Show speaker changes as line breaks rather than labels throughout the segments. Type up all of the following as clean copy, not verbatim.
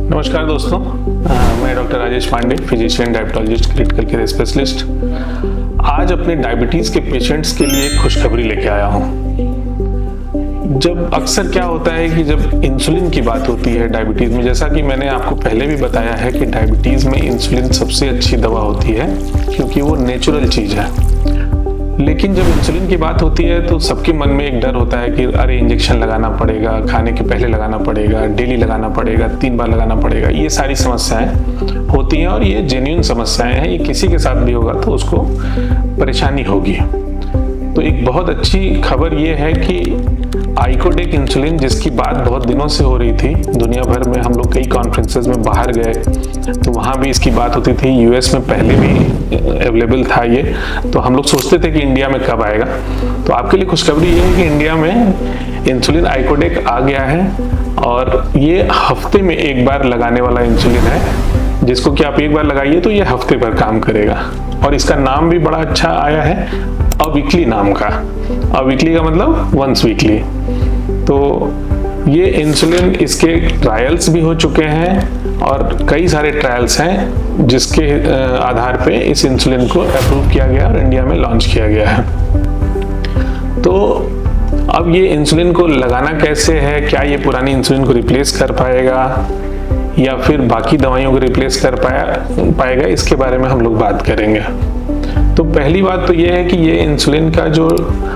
नमस्कार दोस्तों, मैं doctor Rajesh Pande, physician diabetologist, critical care specialist. आज अपने डायबिटीज़ के पेशेंट्स के लिए खुशखबरी लेके आया हूँ। जब अक्सर क्या होता है कि जब इंसुलिन की बात होती है डायबिटीज़ में, जैसा कि मैंने आपको पहले भी बताया है कि डायबिटीज़ में इंसुलिन सबसे अच्छी दवा होती है क्योंकि वो नेचुरल चीज़ है। लेकिन जब इंसुलिन की बात होती है तो सबके मन में एक डर होता है कि अरे इंजेक्शन लगाना पड़ेगा, खाने के पहले लगाना पड़ेगा, डेली लगाना पड़ेगा, 3 बार लगाना पड़ेगा। ये सारी समस्याएं होती हैं और ये जेन्युइन समस्याएं हैं। ये किसी के साथ भी होगा तो उसको परेशानी होगी। तो एक बहुत अच्छी खबर ये है कि आइकोडेक इंसुलिन, जिसकी बात बहुत दिनों से हो रही थी दुनिया भर में, हम लोग कई कॉन्फ्रेंसेस में बाहर गए तो वहाँ भी इसकी बात होती थी। यूएस में पहले भी अवेलेबल था ये, तो हम लोग सोचते थे कि इंडिया में कब आएगा। तो आपके लिए खुशखबरी ये है कि इंडिया में इंसुलिन आइकोडेक आ गया है और ये हफ्ते में एक बार लगाने वाला इंसुलिन है, जिसको कि आप एक बार लगाइए तो ये हफ्ते भर काम करेगा। और इसका नाम भी बड़ा अच्छा आया है, अवीकली नाम का। अवीकली का मतलब वंस वीकली। तो ये इंसुलिन, इसके ट्रायल्स भी हो चुके हैं और कई सारे ट्रायल्स हैं जिसके आधार पे इस इंसुलिन को अप्रूव किया गया और इंडिया में लॉन्च किया गया है। तो अब ये इंसुलिन को लगाना कैसे है, क्या ये पुरानी इंसुलिन को रिप्लेस कर पाएगा या फिर बाकी दवाइयों को रिप्लेस कर पाएगा, इसके बारे में हम लोग बात करेंगे। तो पहली बात तो ये है कि ये इंसुलिन का जो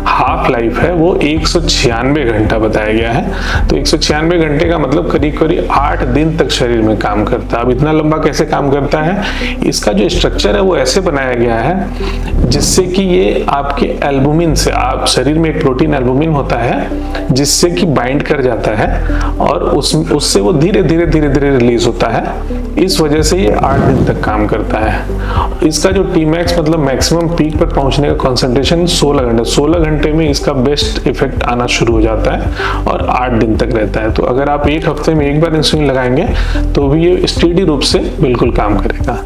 हाफ लाइफ है वो 196 घंटा बताया गया है। तो 196 घंटे का मतलब करीब करीब 8 दिन तक शरीर में काम करता है। अब इतना लंबा कैसे काम करता है, इसका जो स्ट्रक्चर है वो ऐसे बनाया गया है जिससे कि ये आपके एल्बुमिन से, आप शरीर में एक प्रोटीन एल्बुमिन होता है जिससे कि बाइंड कर जाता है और उससे वो धीरे धीरे रिलीज होता है। इस वजह से ये 8 दिन तक काम करता है। इसका जो Tmax मतलब मैक्सिमम पीक पर पहुंचने का कंसंट्रेशन 16 घंटे में इसका बेस्ट इफेक्ट आना शुरू हो जाता है और 8 दिन तक रहता है। तो अगर आप एक हफ्ते में एक बार इंसुलिन लगाएंगे तो भी ये स्टेडी रूप से बिल्कुल काम करेगा।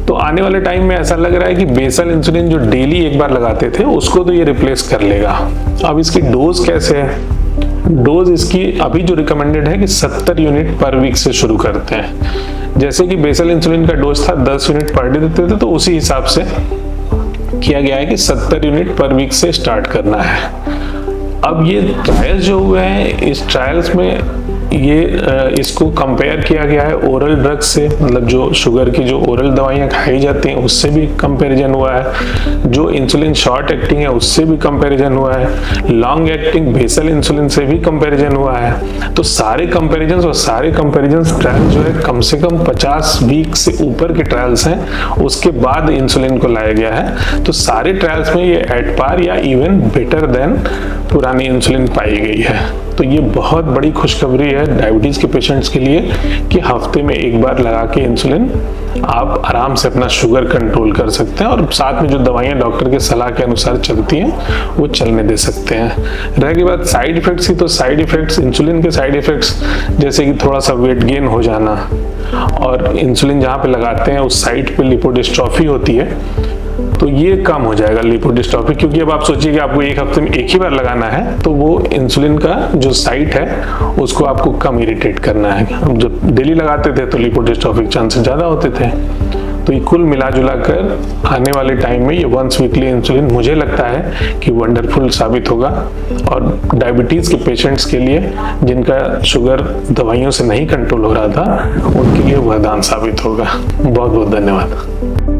तो आने वाले टाइम में ऐसा लग रहा है कि बेसल इंसुलिन जो डेली एक बार लगाते थे उसको तो ये रिप्लेस कर लेगा। अब इसकी डोज कैसे है? डोज इसकी अभी जो रिकमेंडेड है कि 70 यूनिट पर वीक से शुरू करते हैं। जैसे कि बेसल इंसुलिन का डोज था 10 यूनिट पर डे देते थे, तो उसी हिसाब से किया गया है कि 70 यूनिट पर वीक से स्टार्ट करना है। अब ये ट्रायल्स जो हुए हैं, इस ट्रायल्स में ये इसको कंपेयर किया गया है ओरल ड्रग्स से, मतलब जो शुगर की जो ओरल दवाइयाँ खाई जाती हैं उससे भी कंपैरिजन हुआ है, जो इंसुलिन शॉर्ट एक्टिंग है उससे भी कंपैरिजन हुआ है, लॉन्ग एक्टिंग बेसल इंसुलिन से भी कंपैरिजन हुआ है। तो सारे कंपैरिजन और सारे कंपैरिजन ट्रायल्स जो है कम से कम 50 वीक से ऊपर के ट्रायल्स हैं, उसके बाद इंसुलिन को लाया गया है। तो सारे ट्रायल्स में ये एट पार या इवन बेटर देन पुरानी इंसुलिन पाई गई है। तो ये बहुत बड़ी खुशखबरी है डायबिटीज के पेशेंट्स के लिए कि हफ्ते में एक बार लगा के इंसुलिन आप आराम से अपना शुगर कंट्रोल कर सकते हैं और साथ में जो दवाइयाँ डॉक्टर के सलाह के अनुसार चलती हैं वो चलने दे सकते हैं। रह गई बात साइड इफेक्ट्स की, तो साइड इफेक्ट्स, इंसुलिन के साइड इफेक्ट्स जैसे कि थोड़ा सा वेट गेन हो जाना, और इंसुलिन जहाँ पे लगाते हैं उस साइट पे लिपोडिस्ट्रोफी होती है तो ये कम हो जाएगा लिपोडिस्ट्रोफी। क्योंकि अब आप सोचिए कि आपको एक हफ्ते में एक ही बार लगाना है तो वो इंसुलिन का जो साइट है उसको आपको कम इरिटेट करना है। अब जब डेली लगाते थे तो लिपोडिस्ट्रोफी के चांसेस ज़्यादा होते थे। तो ये कुल मिला जुला कर आने वाले टाइम में ये वंस वीकली इंसुलिन मुझे लगता है कि वंडरफुल साबित होगा और डायबिटीज़ के पेशेंट्स के लिए जिनका शुगर दवाइयों से नहीं कंट्रोल हो रहा था उनके लिए वरदान साबित होगा। बहुत बहुत धन्यवाद।